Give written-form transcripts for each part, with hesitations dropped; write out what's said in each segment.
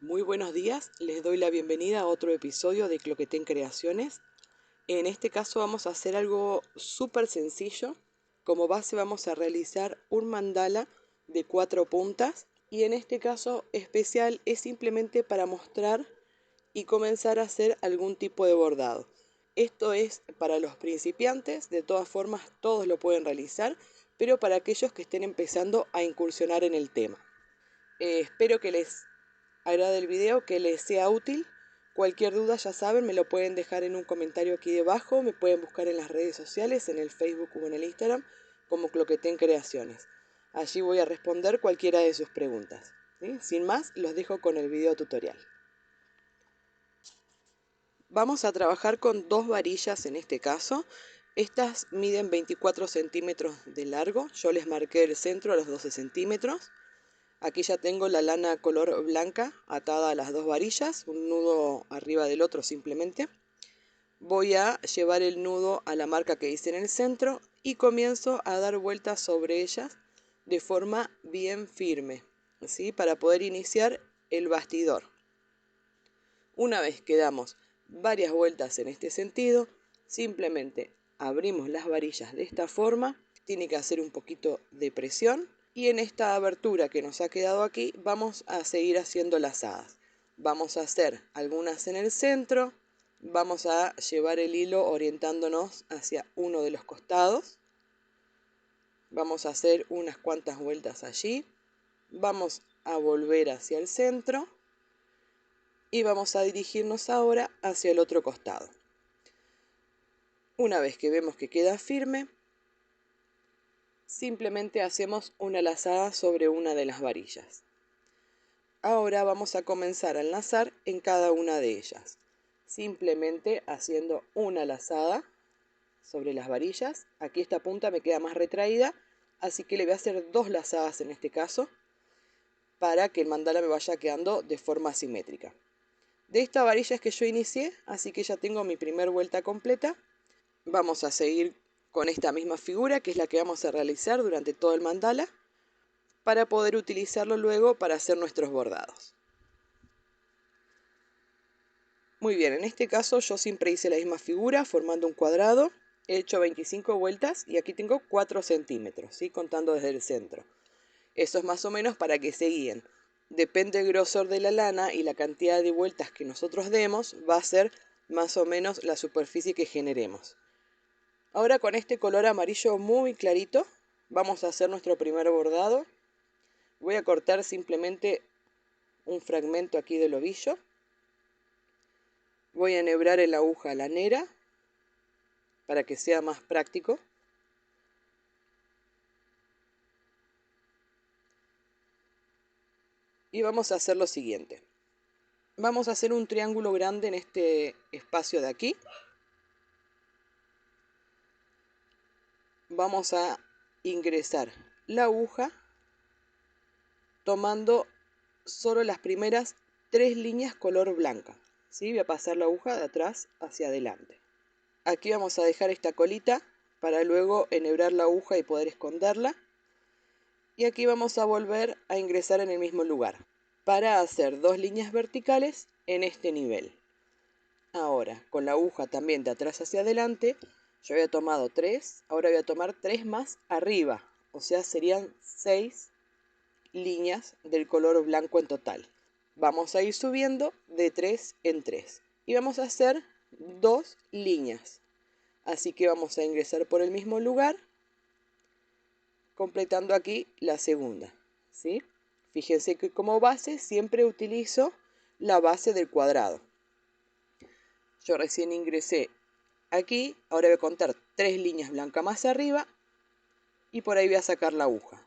Muy buenos días, les doy la bienvenida a otro episodio de Cloquetén Creaciones. En este caso vamos a hacer algo súper sencillo. Como base vamos a realizar un mandala de 4 puntas y en este caso especial es simplemente para mostrar y comenzar a hacer algún tipo de bordado. Esto es para los principiantes, de todas formas todos lo pueden realizar, pero para aquellos que estén empezando a incursionar en el tema. Espero que les agrade el video, que les sea útil. Cualquier duda, ya saben, me lo pueden dejar en un comentario aquí debajo. Me pueden buscar en las redes sociales, en el Facebook o en el Instagram, como Cloquetén Creaciones. Allí voy a responder cualquiera de sus preguntas, ¿sí? Sin más, los dejo con el video tutorial. Vamos a trabajar con dos varillas en este caso. Estas miden 24 centímetros de largo. Yo les marqué el centro a los 12 centímetros. Aquí ya tengo la lana color blanca atada a las dos varillas, un nudo arriba del otro simplemente. Voy a llevar el nudo a la marca que hice en el centro y comienzo a dar vueltas sobre ellas de forma bien firme, ¿sí? Para poder iniciar el bastidor. Una vez que damos varias vueltas en este sentido, simplemente abrimos las varillas de esta forma. Tiene que hacer un poquito de presión y en esta abertura que nos ha quedado aquí vamos a seguir haciendo lazadas. Vamos a hacer algunas en el centro, vamos a llevar el hilo orientándonos hacia uno de los costados. Vamos a hacer unas cuantas vueltas allí, vamos a volver hacia el centro y vamos a dirigirnos ahora hacia el otro costado. Una vez que vemos que queda firme, simplemente hacemos una lazada sobre una de las varillas. Ahora vamos a comenzar a enlazar en cada una de ellas, simplemente haciendo una lazada sobre las varillas. Aquí esta punta me queda más retraída, así que le voy a hacer dos lazadas en este caso, para que el mandala me vaya quedando de forma simétrica. De esta varilla es que yo inicié, así que ya tengo mi primera vuelta completa. Vamos a seguir con esta misma figura, que es la que vamos a realizar durante todo el mandala, para poder utilizarlo luego para hacer nuestros bordados. Muy bien, en este caso yo siempre hice la misma figura formando un cuadrado. He hecho 25 vueltas y aquí tengo 4 centímetros, ¿sí? Contando desde el centro. Eso es más o menos para que se guíen. Depende del grosor de la lana y la cantidad de vueltas que nosotros demos, va a ser más o menos la superficie que generemos. Ahora con este color amarillo muy clarito vamos a hacer nuestro primer bordado. Voy a cortar simplemente un fragmento aquí del ovillo. Voy a enhebrar en la aguja lanera para que sea más práctico. Y vamos a hacer lo siguiente. Vamos a hacer un triángulo grande en este espacio de aquí. Vamos a ingresar la aguja tomando solo las primeras 3 líneas color blanca, ¿sí? Voy a pasar la aguja de atrás hacia adelante. Aquí vamos a dejar esta colita para luego enhebrar la aguja y poder esconderla. Y aquí vamos a volver a ingresar en el mismo lugar para hacer 2 líneas verticales en este nivel. Ahora, con la aguja también de atrás hacia adelante, yo había tomado 3, ahora voy a tomar 3 más arriba, o sea, serían 6 líneas del color blanco en total. Vamos a ir subiendo de 3 en 3 y vamos a hacer 2 líneas. Así que vamos a ingresar por el mismo lugar, completando aquí la segunda, ¿sí? Fíjense que como base siempre utilizo la base del cuadrado. Yo recién ingresé aquí, ahora voy a contar 3 líneas blancas más arriba y por ahí voy a sacar la aguja.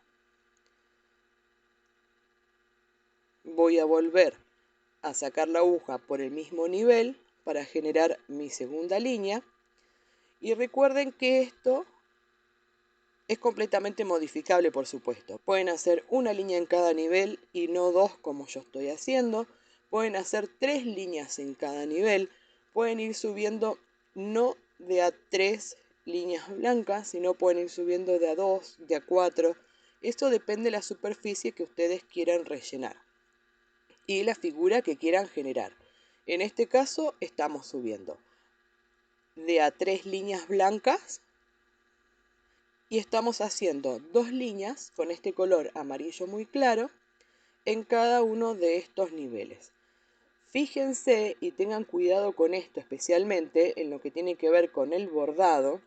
Voy a volver a sacar la aguja por el mismo nivel para generar mi segunda línea. Y recuerden que esto es completamente modificable, por supuesto. Pueden hacer una línea en cada nivel y no 2 como yo estoy haciendo. Pueden hacer 3 líneas en cada nivel. Pueden ir subiendo no de a 3 líneas blancas, sino pueden ir subiendo de a 2, de a 4. Esto depende de la superficie que ustedes quieran rellenar. y la figura que quieran generar. En este caso estamos subiendo de a 3 líneas blancas y estamos haciendo 2 líneas con este color amarillo muy claro en cada uno de estos niveles. Fíjense y tengan cuidado con esto, especialmente en lo que tiene que ver con el bordado,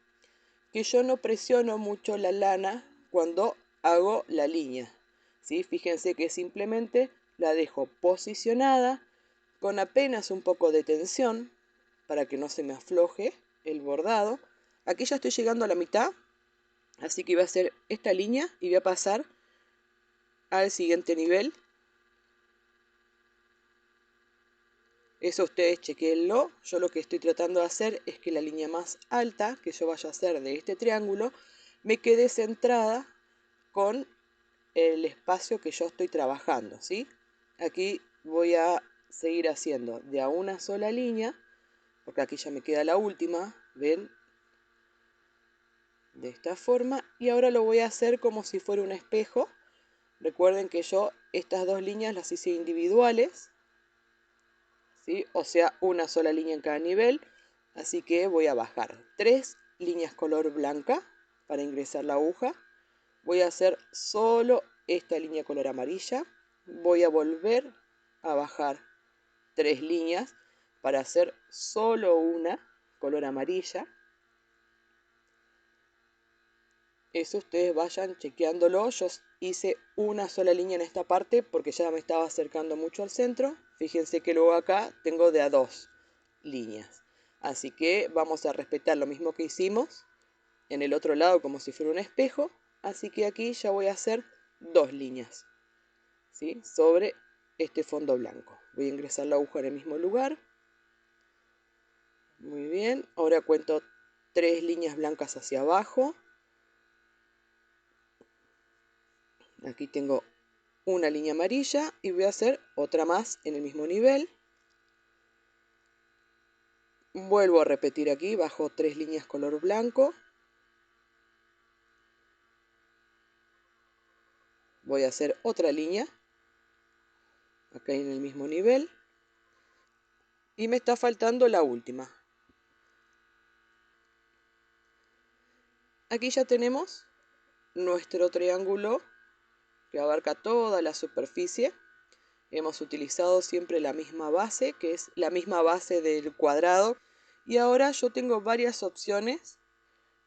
que yo no presiono mucho la lana cuando hago la línea. ¿Sí? Fíjense que simplemente la dejo posicionada con apenas un poco de tensión para que no se me afloje el bordado. Aquí ya estoy llegando a la mitad, así que voy a hacer esta línea y voy a pasar al siguiente nivel. Eso ustedes chequenlo. Yo lo que estoy tratando de hacer es que la línea más alta que yo vaya a hacer de este triángulo me quede centrada con el espacio que yo estoy trabajando, ¿sí? Aquí voy a seguir haciendo de a una sola línea, porque aquí ya me queda la última, ¿ven? De esta forma. Y ahora lo voy a hacer como si fuera un espejo. Recuerden que yo estas dos líneas las hice individuales, ¿sí? O sea, una sola línea en cada nivel. Así que voy a bajar 3 líneas color blanca para ingresar la aguja. Voy a hacer solo esta línea color amarilla. Voy a volver a bajar 3 líneas para hacer solo una color amarilla. Eso ustedes vayan chequeándolo. Yo hice una sola línea en esta parte porque ya me estaba acercando mucho al centro. Fíjense que luego acá tengo de a 2 líneas. Así que vamos a respetar lo mismo que hicimos en el otro lado como si fuera un espejo. Así que aquí ya voy a hacer 2 líneas, ¿sí? Sobre este fondo blanco. Voy a ingresar la aguja en el mismo lugar. Muy bien. Ahora cuento 3 líneas blancas hacia abajo. Aquí tengo una línea amarilla y voy a hacer otra más en el mismo nivel. Vuelvo a repetir aquí, bajo 3 líneas color blanco. Voy a hacer otra línea, acá en el mismo nivel. Y me está faltando la última. Aquí ya tenemos nuestro triángulo que abarca toda la superficie. Hemos utilizado siempre la misma base, que es la misma base del cuadrado. Y ahora yo tengo varias opciones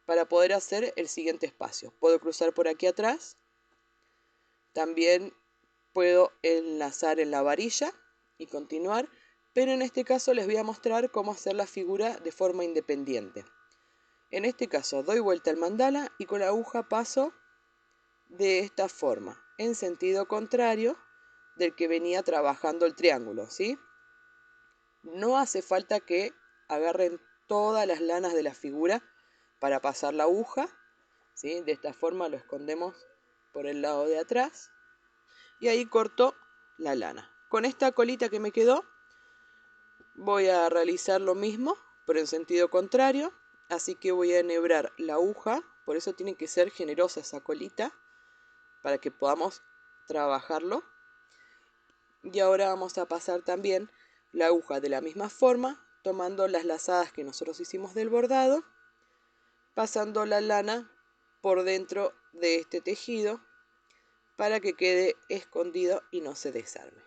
para poder hacer el siguiente espacio. Puedo cruzar por aquí atrás. También puedo enlazar en la varilla y continuar. Pero en este caso les voy a mostrar cómo hacer la figura de forma independiente. En este caso doy vuelta al mandala y con la aguja paso de esta forma, en sentido contrario del que venía trabajando el triángulo, ¿sí? No hace falta que agarren todas las lanas de la figura para pasar la aguja, ¿sí? De esta forma lo escondemos por el lado de atrás y ahí corto la lana. Con esta colita que me quedó voy a realizar lo mismo, pero en sentido contrario, así que voy a enhebrar la aguja, por eso tiene que ser generosa esa colita, para que podamos trabajarlo. Y ahora vamos a pasar también la aguja de la misma forma, tomando las lazadas que nosotros hicimos del bordado, pasando la lana por dentro de este tejido para que quede escondido y no se desarme.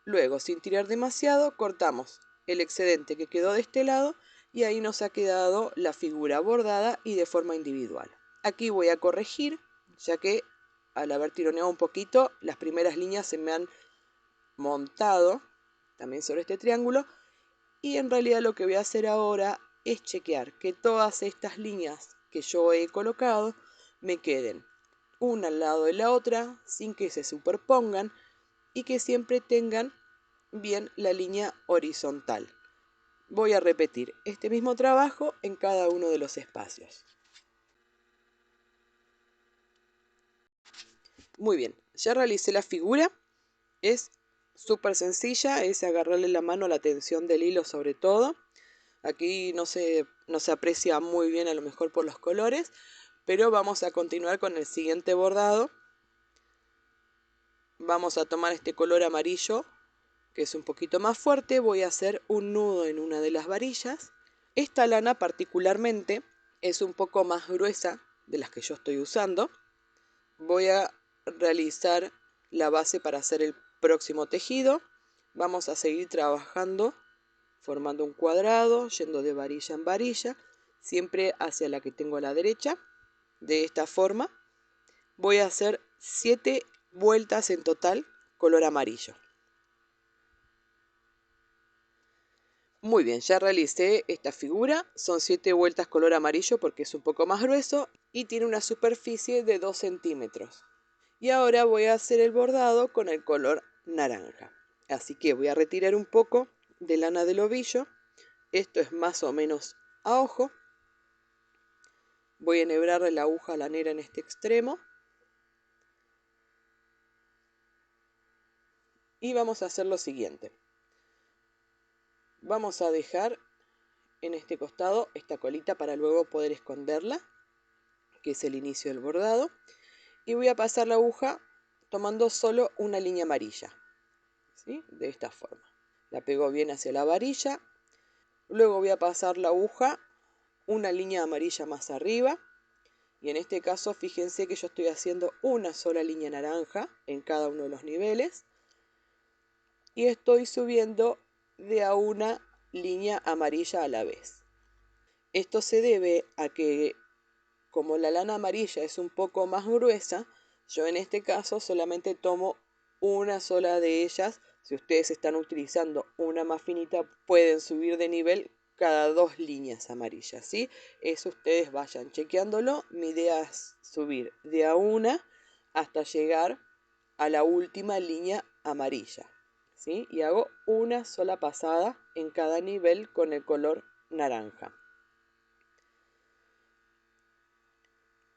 Luego, sin tirar demasiado, cortamos el excedente que quedó de este lado y ahí nos ha quedado la figura bordada y de forma individual. Aquí voy a corregir, ya que al haber tironeado un poquito, las primeras líneas se me han montado también sobre este triángulo y en realidad lo que voy a hacer ahora es chequear que todas estas líneas que yo he colocado me queden una al lado de la otra sin que se superpongan y que siempre tengan bien la línea horizontal. Voy a repetir este mismo trabajo en cada uno de los espacios. Muy bien, ya realicé la figura. Es súper sencilla, es agarrarle la mano a la tensión del hilo sobre todo. Aquí no se aprecia muy bien a lo mejor por los colores, pero vamos a continuar con el siguiente bordado. Vamos a tomar este color amarillo que es un poquito más fuerte, voy a hacer un nudo en una de las varillas. Esta lana particularmente es un poco más gruesa de las que yo estoy usando. Voy a realizar la base para hacer el próximo tejido. Vamos a seguir trabajando formando un cuadrado, yendo de varilla en varilla, siempre hacia la que tengo a la derecha. De esta forma voy a hacer 7 vueltas en total color amarillo. Muy bien, ya realicé esta figura, son 7 vueltas color amarillo porque es un poco más grueso y tiene una superficie de 2 centímetros. Y ahora voy a hacer el bordado con el color naranja. Así que voy a retirar un poco de lana del ovillo. Esto es más o menos a ojo. Voy a enhebrarle la aguja lanera en este extremo. Y vamos a hacer lo siguiente. Vamos a dejar en este costado esta colita para luego poder esconderla, que es el inicio del bordado. Y voy a pasar la aguja tomando solo una línea amarilla, ¿sí? De esta forma. La pego bien hacia la varilla. Luego voy a pasar la aguja una línea amarilla más arriba. Y en este caso fíjense que yo estoy haciendo una sola línea naranja en cada uno de los niveles. Y estoy subiendo de a una línea amarilla a la vez. Esto se debe a que como la lana amarilla es un poco más gruesa, yo en este caso solamente tomo una sola de ellas. Si ustedes están utilizando una más finita, pueden subir de nivel cada 2 líneas amarillas, ¿sí? Eso ustedes vayan chequeándolo. Mi idea es subir de a una hasta llegar a la última línea amarilla, ¿sí? Y hago una sola pasada en cada nivel con el color naranja.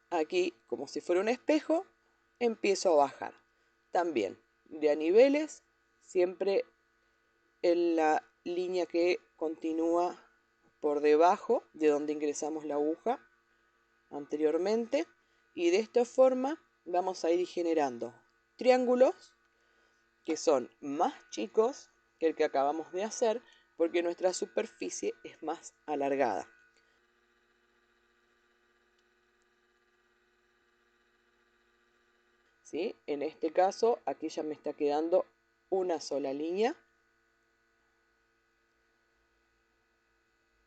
Aquí, como si fuera un espejo, empiezo a bajar. También de a niveles, siempre en la línea que continúa por debajo de donde ingresamos la aguja anteriormente. Y de esta forma vamos a ir generando triángulos que son más chicos que el que acabamos de hacer porque nuestra superficie es más alargada. ¿Sí? En este caso, aquí ya me está quedando una sola línea.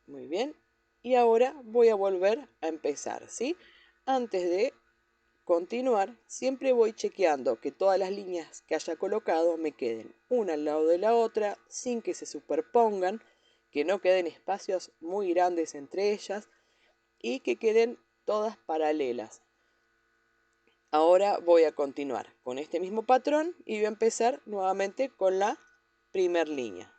Muy bien. Y ahora voy a volver a empezar, ¿sí? Antes de continuar, siempre voy chequeando que todas las líneas que haya colocado me queden una al lado de la otra, sin que se superpongan, que no queden espacios muy grandes entre ellas y que queden todas paralelas. Ahora voy a continuar con este mismo patrón y voy a empezar nuevamente con la primera línea.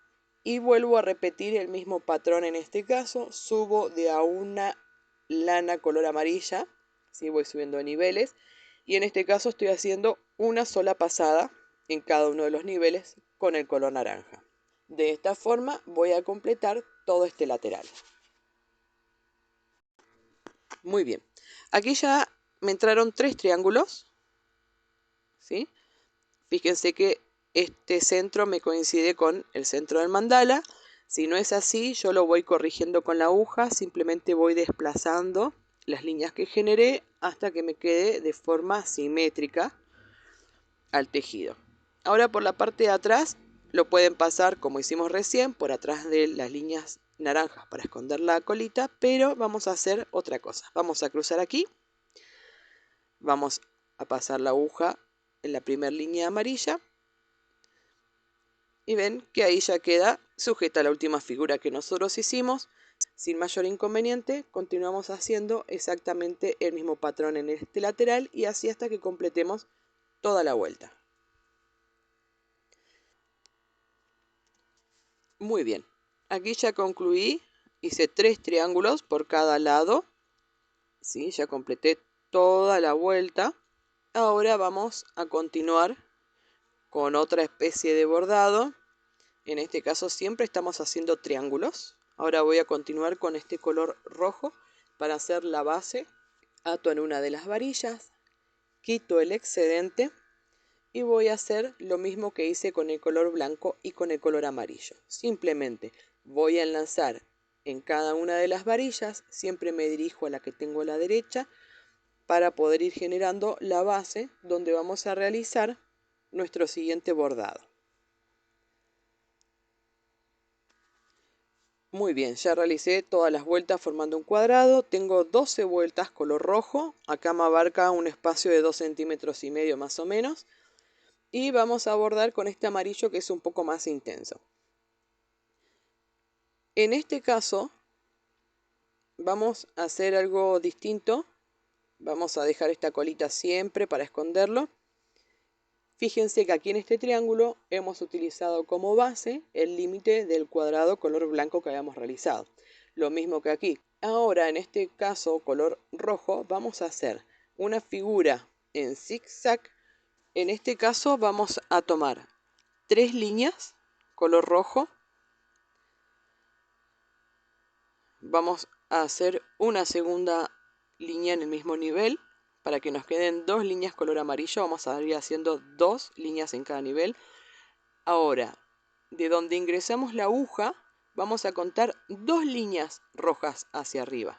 Y vuelvo a repetir el mismo patrón en este caso. Subo de a una lana color amarilla, ¿sí? Voy subiendo de niveles. Y en este caso estoy haciendo una sola pasada en cada uno de los niveles con el color naranja. De esta forma voy a completar todo este lateral. Muy bien. Aquí ya me entraron 3 triángulos, ¿sí? Fíjense que este centro me coincide con el centro del mandala. Si no es así, yo lo voy corrigiendo con la aguja. Simplemente voy desplazando las líneas que generé hasta que me quede de forma simétrica al tejido. Ahora por la parte de atrás lo pueden pasar como hicimos recién, por atrás de las líneas naranjas para esconder la colita, pero vamos a hacer otra cosa. Vamos a cruzar aquí. Vamos a pasar la aguja en la primera línea amarilla. Y ven que ahí ya queda sujeta la última figura que nosotros hicimos. Sin mayor inconveniente, continuamos haciendo exactamente el mismo patrón en este lateral y así hasta que completemos toda la vuelta. Muy bien, aquí ya concluí, hice 3 triángulos por cada lado. ¿Sí? Ya completé toda la vuelta. Ahora vamos a continuar con otra especie de bordado. En este caso siempre estamos haciendo triángulos. Ahora voy a continuar con este color rojo para hacer la base. Ato en una de las varillas, quito el excedente y voy a hacer lo mismo que hice con el color blanco y con el color amarillo. Simplemente voy a enlazar en cada una de las varillas, siempre me dirijo a la que tengo a la derecha para poder ir generando la base donde vamos a realizar nuestro siguiente bordado. Muy bien, ya realicé todas las vueltas formando un cuadrado. Tengo 12 vueltas color rojo. Acá me abarca un espacio de 2,5 centímetros más o menos. Y vamos a bordar con este amarillo que es un poco más intenso. En este caso vamos a hacer algo distinto. Vamos a dejar esta colita siempre para esconderlo. Fíjense que aquí en este triángulo hemos utilizado como base el límite del cuadrado color blanco que habíamos realizado. Lo mismo que aquí. Ahora en este caso color rojo vamos a hacer una figura en zigzag. En este caso vamos a tomar 3 líneas color rojo. Vamos a hacer una segunda línea en el mismo nivel. Para que nos queden 2 líneas color amarillo, vamos a ir haciendo 2 líneas en cada nivel. Ahora, de donde ingresamos la aguja, vamos a contar 2 líneas rojas hacia arriba.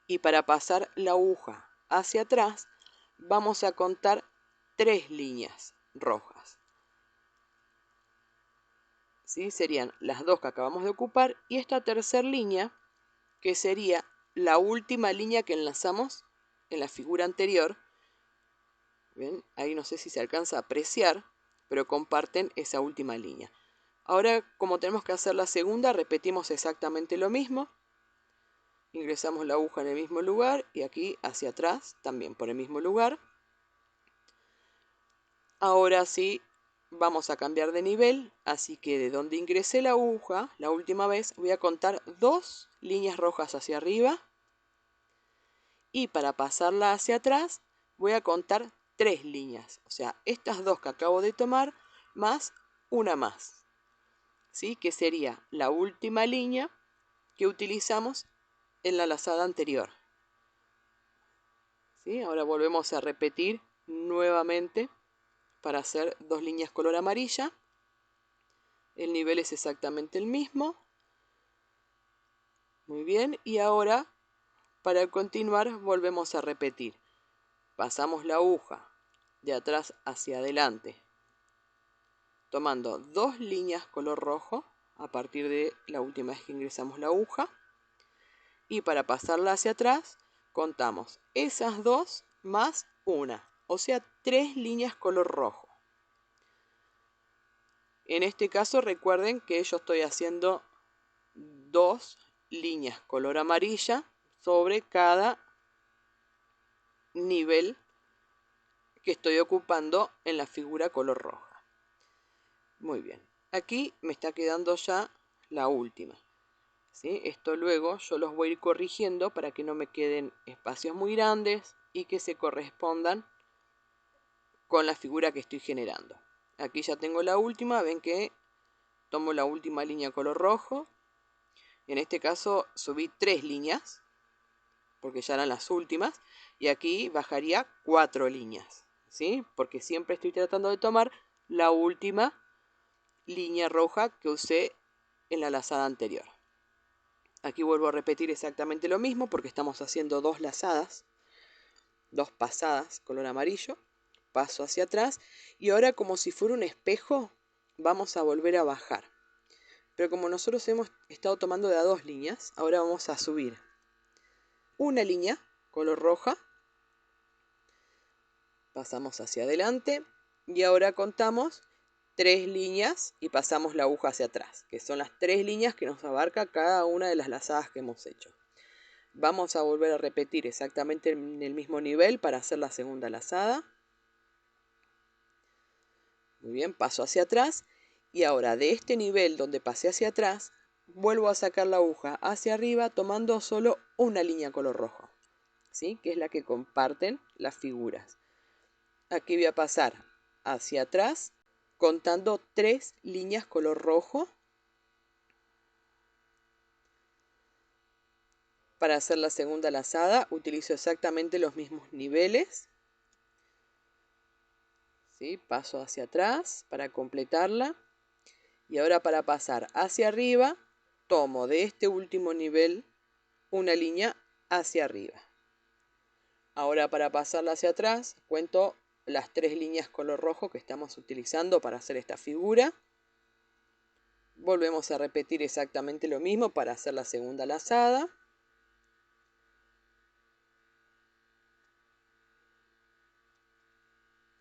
Y para pasar la aguja hacia atrás, vamos a contar 3 líneas rojas. ¿Sí? Serían las 2 que acabamos de ocupar y esta tercera línea, que sería la última línea que enlazamos en la figura anterior. ¿Ven? Ahí no sé si se alcanza a apreciar, pero comparten esa última línea. Ahora, como tenemos que hacer la segunda, repetimos exactamente lo mismo. Ingresamos la aguja en el mismo lugar y aquí hacia atrás también por el mismo lugar. Ahora sí vamos a cambiar de nivel, así que de donde ingresé la aguja la última vez voy a contar 2 líneas rojas hacia arriba y para pasarla hacia atrás voy a contar 3 líneas, o sea, estas 2 que acabo de tomar más una más, ¿sí? Que sería la última línea que utilizamos en la lazada anterior. ¿Sí? Ahora volvemos a repetir nuevamente para hacer 2 líneas color amarilla. El nivel es exactamente el mismo. Muy bien, y ahora para continuar volvemos a repetir. Pasamos la aguja de atrás hacia adelante, tomando 2 líneas color rojo a partir de la última vez que ingresamos la aguja. Y para pasarla hacia atrás, contamos esas 2 más una, o sea, 3 líneas color rojo. En este caso recuerden que yo estoy haciendo 2 líneas color amarilla sobre cada nivel que estoy ocupando en la figura color roja. Muy bien, aquí me está quedando ya la última. ¿Sí? Esto luego yo los voy a ir corrigiendo para que no me queden espacios muy grandes y que se correspondan con la figura que estoy generando. Aquí ya tengo la última, ven que tomo la última línea color rojo. En este caso subí 3 líneas, porque ya eran las últimas, y aquí bajaría 4 líneas, ¿sí? Porque siempre estoy tratando de tomar la última línea roja que usé en la lazada anterior. Aquí vuelvo a repetir exactamente lo mismo porque estamos haciendo 2 lazadas, 2 pasadas color amarillo. Paso hacia atrás y ahora como si fuera un espejo vamos a volver a bajar. Pero como nosotros hemos estado tomando de a 2 líneas, ahora vamos a subir una línea color roja. Pasamos hacia adelante y ahora contamos 3 líneas y pasamos la aguja hacia atrás, que son las 3 líneas que nos abarca cada una de las lazadas que hemos hecho. Vamos a volver a repetir exactamente en el mismo nivel para hacer la segunda lazada. Muy bien, paso hacia atrás y ahora de este nivel donde pasé hacia atrás, vuelvo a sacar la aguja hacia arriba tomando solo una línea color rojo, ¿sí? Que es la que comparten las figuras. Aquí voy a pasar hacia atrás contando 3 líneas color rojo. Para hacer la segunda lazada utilizo exactamente los mismos niveles. ¿sí? Paso hacia atrás para completarla. Y ahora para pasar hacia arriba, tomo de este último nivel una línea hacia arriba. Ahora para pasarla hacia atrás, cuento las 3 líneas color rojo que estamos utilizando para hacer esta figura. Volvemos a repetir exactamente lo mismo para hacer la segunda lazada.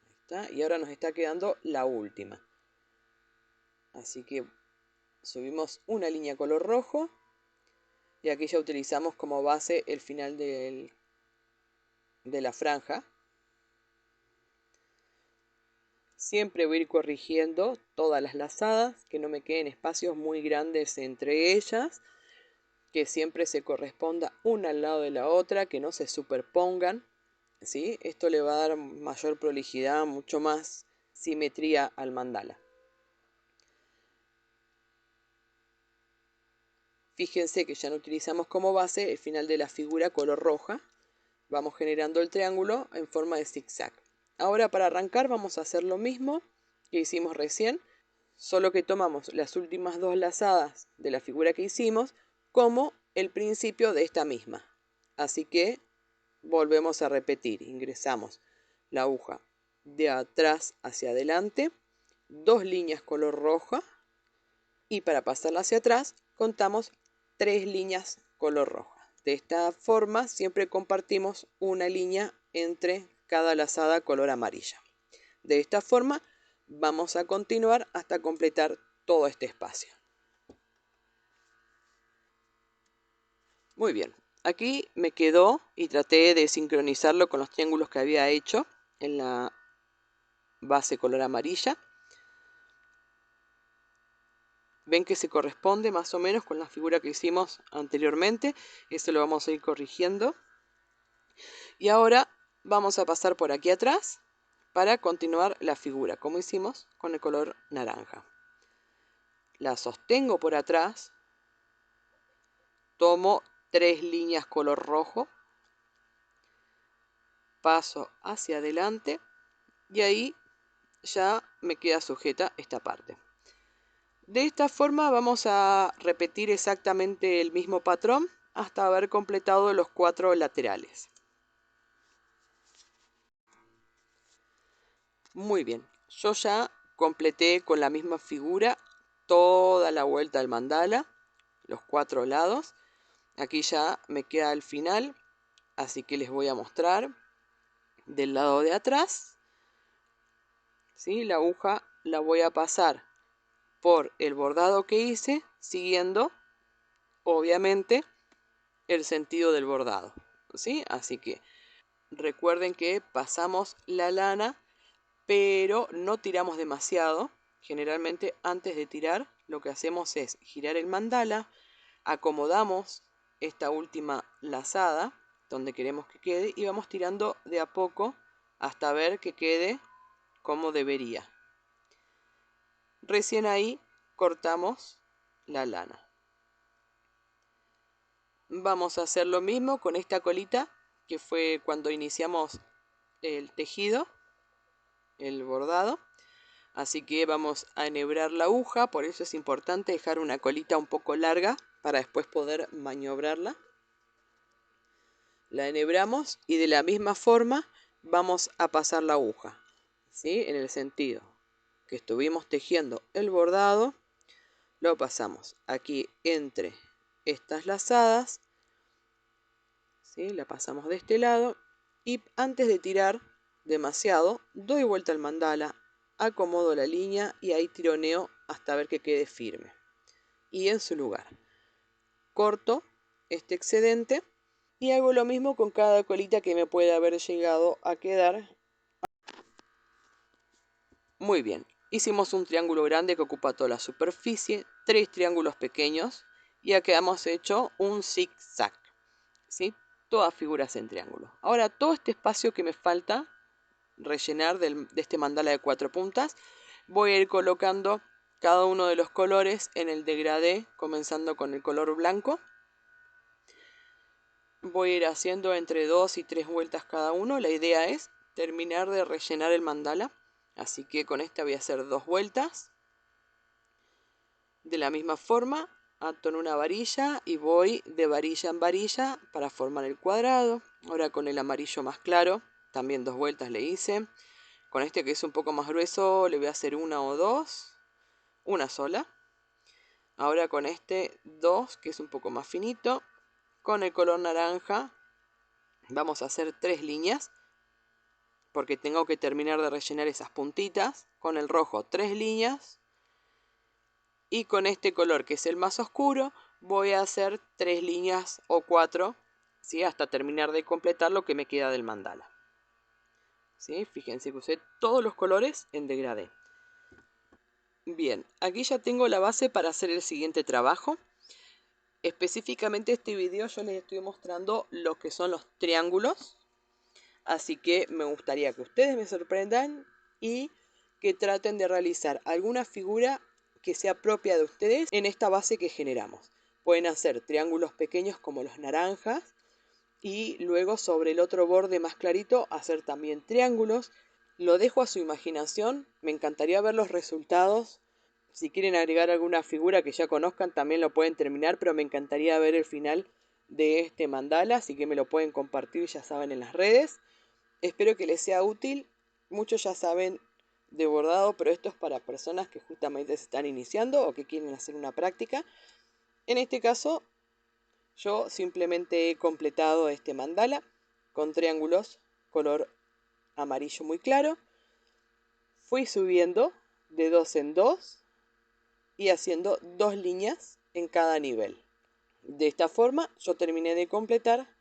Ahí está. Y ahora nos está quedando la última. Así que subimos una línea color rojo. Y aquí ya utilizamos como base el final de la franja. Siempre voy a ir corrigiendo todas las lazadas, que no me queden espacios muy grandes entre ellas, que siempre se corresponda una al lado de la otra, que no se superpongan, ¿sí? Esto le va a dar mayor prolijidad, mucho más simetría al mandala. Fíjense que ya no utilizamos como base el final de la figura color roja. Vamos generando el triángulo en forma de zigzag. Ahora para arrancar vamos a hacer lo mismo que hicimos recién, solo que tomamos las últimas 2 lazadas de la figura que hicimos como el principio de esta misma. Así que volvemos a repetir, ingresamos la aguja de atrás hacia adelante, 2 líneas color roja y para pasarla hacia atrás contamos 3 líneas color roja. De esta forma siempre compartimos una línea entre cada lazada color amarilla. De esta forma vamos a continuar hasta completar todo este espacio. Muy bien, aquí me quedó y traté de sincronizarlo con los triángulos que había hecho en la base color amarilla. Ven que se corresponde más o menos con la figura que hicimos anteriormente. Eso lo vamos a ir corrigiendo. Y ahora vamos a pasar por aquí atrás para continuar la figura, como hicimos con el color naranja. La sostengo por atrás, tomo 3 líneas color rojo, paso hacia adelante y ahí ya me queda sujeta esta parte. De esta forma vamos a repetir exactamente el mismo patrón hasta haber completado los 4 laterales. Muy bien, yo ya completé con la misma figura toda la vuelta del mandala, los 4 lados. Aquí ya me queda el final, así que les voy a mostrar del lado de atrás. ¿Sí? La aguja la voy a pasar por el bordado que hice, siguiendo obviamente el sentido del bordado, ¿sí? Así que recuerden que pasamos la lana, pero no tiramos demasiado. Generalmente antes de tirar lo que hacemos es girar el mandala, acomodamos esta última lazada donde queremos que quede y vamos tirando de a poco hasta ver que quede como debería. Recién ahí cortamos la lana. Vamos a hacer lo mismo con esta colita que fue cuando iniciamos el tejido, el bordado. Así que vamos a enhebrar la aguja, por eso es importante dejar una colita un poco larga para después poder maniobrarla. La enhebramos y de la misma forma vamos a pasar la aguja, ¿sí? En el sentido que estuvimos tejiendo el bordado, lo pasamos aquí entre estas lazadas, ¿sí? La pasamos de este lado y antes de tirar demasiado, doy vuelta al mandala, acomodo la línea y ahí tironeo hasta ver que quede firme y en su lugar. Corto este excedente y hago lo mismo con cada colita que me pueda haber llegado a quedar. Muy bien, hicimos un triángulo grande que ocupa toda la superficie, 3 triángulos pequeños y ya quedamos hecho un zigzag, ¿sí? Todas figuras en triángulo. Ahora todo este espacio que me falta rellenar de este mandala de 4 puntas, voy a ir colocando cada uno de los colores en el degradé, comenzando con el color blanco. Voy a ir haciendo entre 2 y 3 vueltas cada uno. La idea es terminar de rellenar el mandala Así que con esta voy a hacer 2 vueltas. De la misma forma, ato en una varilla y voy de varilla en varilla para formar el cuadrado. Ahora con el amarillo más claro, también 2 vueltas le hice. Con este que es un poco más grueso le voy a hacer 1 o 2, una sola. Ahora con este 2 que es un poco más finito, con el color naranja vamos a hacer 3 líneas porque tengo que terminar de rellenar esas puntitas. Con el rojo 3 líneas y con este color que es el más oscuro voy a hacer 3 líneas o 4, ¿sí? Hasta terminar de completar lo que me queda del mandala, ¿sí? Fíjense que usé todos los colores en degradé. Bien, aquí ya tengo la base para hacer el siguiente trabajo. Específicamente este video yo les estoy mostrando lo que son los triángulos. Así que me gustaría que ustedes me sorprendan y que traten de realizar alguna figura que sea propia de ustedes en esta base que generamos. Pueden hacer triángulos pequeños como los naranjas y luego sobre el otro borde más clarito hacer también triángulos. Lo dejo a su imaginación, me encantaría ver los resultados. Si quieren agregar alguna figura que ya conozcan también lo pueden terminar, pero me encantaría ver el final de este mandala, así que me lo pueden compartir, ya saben, en las redes. Espero que les sea útil. Muchos ya saben de bordado, pero esto es para personas que justamente se están iniciando o que quieren hacer una práctica. En este caso, yo simplemente he completado este mandala con triángulos color amarillo muy claro. Fui subiendo de 2 en 2 y haciendo 2 líneas en cada nivel. De esta forma yo terminé de completar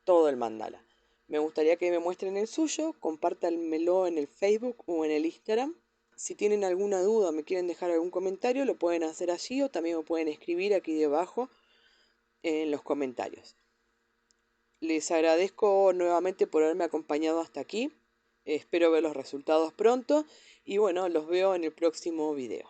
todo el mandala. Me gustaría que me muestren el suyo, compártanmelo en el Facebook o en el Instagram. Si tienen alguna duda o me quieren dejar algún comentario, lo pueden hacer allí o también me pueden escribir aquí debajo en los comentarios. Les agradezco nuevamente por haberme acompañado hasta aquí. Espero ver los resultados pronto y bueno, los veo en el próximo video.